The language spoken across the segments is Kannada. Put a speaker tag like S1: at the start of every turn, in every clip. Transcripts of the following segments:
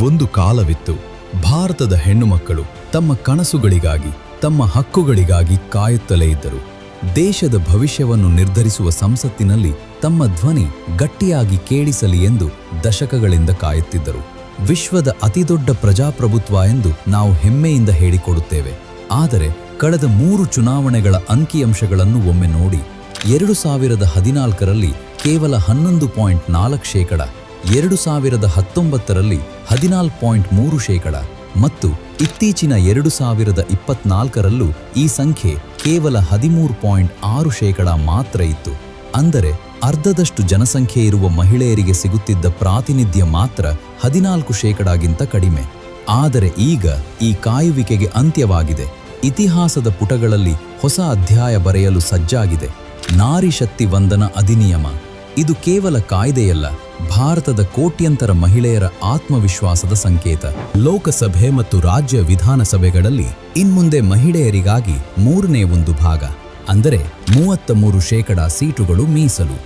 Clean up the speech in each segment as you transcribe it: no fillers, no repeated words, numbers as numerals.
S1: ಒಂದು ಕಾಲವಿತ್ತು. ಭಾರತದ ಹೆಣ್ಣುಮಕ್ಕಳು ತಮ್ಮ ಕನಸುಗಳಿಗಾಗಿ, ತಮ್ಮ ಹಕ್ಕುಗಳಿಗಾಗಿ ಕಾಯುತ್ತಲೇ ಇದ್ದರು. ದೇಶದ ಭವಿಷ್ಯವನ್ನು ನಿರ್ಧರಿಸುವ ಸಂಸತ್ತಿನಲ್ಲಿ ತಮ್ಮ ಧ್ವನಿ ಗಟ್ಟಿಯಾಗಿ ಕೇಳಿಸಲಿ ಎಂದು ದಶಕಗಳಿಂದ ಕಾಯುತ್ತಿದ್ದರು. ವಿಶ್ವದ ಅತಿದೊಡ್ಡ ಪ್ರಜಾಪ್ರಭುತ್ವ ಎಂದು ನಾವು ಹೆಮ್ಮೆಯಿಂದ ಹೇಳಿಕೊಡುತ್ತೇವೆ. ಆದರೆ ಕಳೆದ 3 ಚುನಾವಣೆಗಳ ಅಂಕಿಅಂಶಗಳನ್ನು ಒಮ್ಮೆ ನೋಡಿ. 2014ರಲ್ಲಿ ಕೇವಲ 11.4%, 2019ರಲ್ಲಿ 14.3% ಮತ್ತು ಇತ್ತೀಚಿನ 2024ರಲ್ಲೂ ಈ ಸಂಖ್ಯೆ ಕೇವಲ 13.6% ಮಾತ್ರ ಇತ್ತು. ಅಂದರೆ ಅರ್ಧದಷ್ಟು ಜನಸಂಖ್ಯೆ ಇರುವ ಮಹಿಳೆಯರಿಗೆ ಸಿಗುತ್ತಿದ್ದ ಪ್ರಾತಿನಿಧ್ಯ ಮಾತ್ರ 14%ಗಿಂತ ಕಡಿಮೆ. ಆದರೆ ಈಗ ಈ ಕಾಯುವಿಕೆಗೆ ಅಂತ್ಯವಾಗಿದೆ. ಇತಿಹಾಸದ ಪುಟಗಳಲ್ಲಿ ಹೊಸ ಅಧ್ಯಾಯ ಬರೆಯಲು ಸಜ್ಜಾಗಿದೆ. ನಾರಿ ಶಕ್ತಿ ವಂದನಾ ಅಧಿನಿಯಮ. ಇದು ಕೇವಲ ಕಾಯ್ದೆಯಲ್ಲ, ಭಾರತದ ಕೋಟ್ಯಂತರ ಮಹಿಳೆಯರ ಆತ್ಮವಿಶ್ವಾಸದ ಸಂಕೇತ. ಲೋಕಸಭೆ ಮತ್ತು ರಾಜ್ಯ ವಿಧಾನಸಭೆಗಳಲ್ಲಿ ಇನ್ಮುಂದೆ ಮಹಿಳೆಯರಿಗಾಗಿ 1/3 ಭಾಗ, ಅಂದರೆ 33% ಸೀಟುಗಳು ಮೀಸಲು.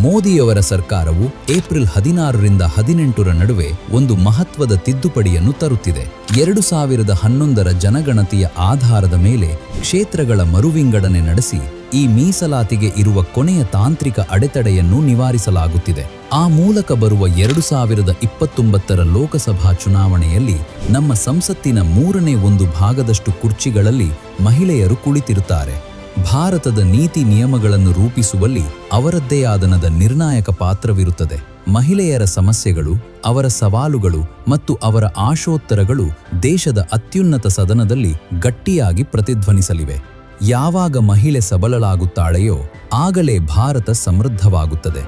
S1: ಮೋದಿಯವರ ಸರ್ಕಾರವು ಏಪ್ರಿಲ್ 16ರಿಂದ 18ರ ನಡುವೆ ಒಂದು ಮಹತ್ವದ ತಿದ್ದುಪಡಿಯನ್ನು ತರುತ್ತಿದೆ. 2011ರ ಜನಗಣತಿಯ ಆಧಾರದ ಮೇಲೆ ಕ್ಷೇತ್ರಗಳ ಮರುವಿಂಗಡಣೆ ನಡೆಸಿ ಈ ಮೀಸಲಾತಿಗೆ ಇರುವ ಕೊನೆಯ ತಾಂತ್ರಿಕ ಅಡೆತಡೆಯನ್ನು ನಿವಾರಿಸಲಾಗುತ್ತಿದೆ. ಆ ಮೂಲಕ ಬರುವ 2029ರ ಲೋಕಸಭಾ ಚುನಾವಣೆಯಲ್ಲಿ ನಮ್ಮ ಸಂಸತ್ತಿನ 1/3 ಭಾಗದಷ್ಟು ಕುರ್ಚಿಗಳಲ್ಲಿ ಮಹಿಳೆಯರು ಕುಳಿತಿರುತ್ತಾರೆ. ಭಾರತದ ನೀತಿ ನಿಯಮಗಳನ್ನು ರೂಪಿಸುವಲ್ಲಿ ಅವರದ್ದೇ ಆದನದ ನಿರ್ಣಾಯಕ ಪಾತ್ರವಿರುತ್ತದೆ. ಮಹಿಳೆಯರ ಸಮಸ್ಯೆಗಳು, ಅವರ ಸವಾಲುಗಳು ಮತ್ತು ಅವರ ಆಶೋತ್ತರಗಳು ದೇಶದ ಅತ್ಯುನ್ನತ ಸದನದಲ್ಲಿ ಗಟ್ಟಿಯಾಗಿ ಪ್ರತಿಧ್ವನಿಸಲಿವೆ. ಯಾವಾಗ ಮಹಿಳೆ ಸಬಲಳಾಗುತ್ತಾಳೆಯೋ ಆಗಲೇ ಭಾರತ ಸಮೃದ್ಧವಾಗುತ್ತದೆ.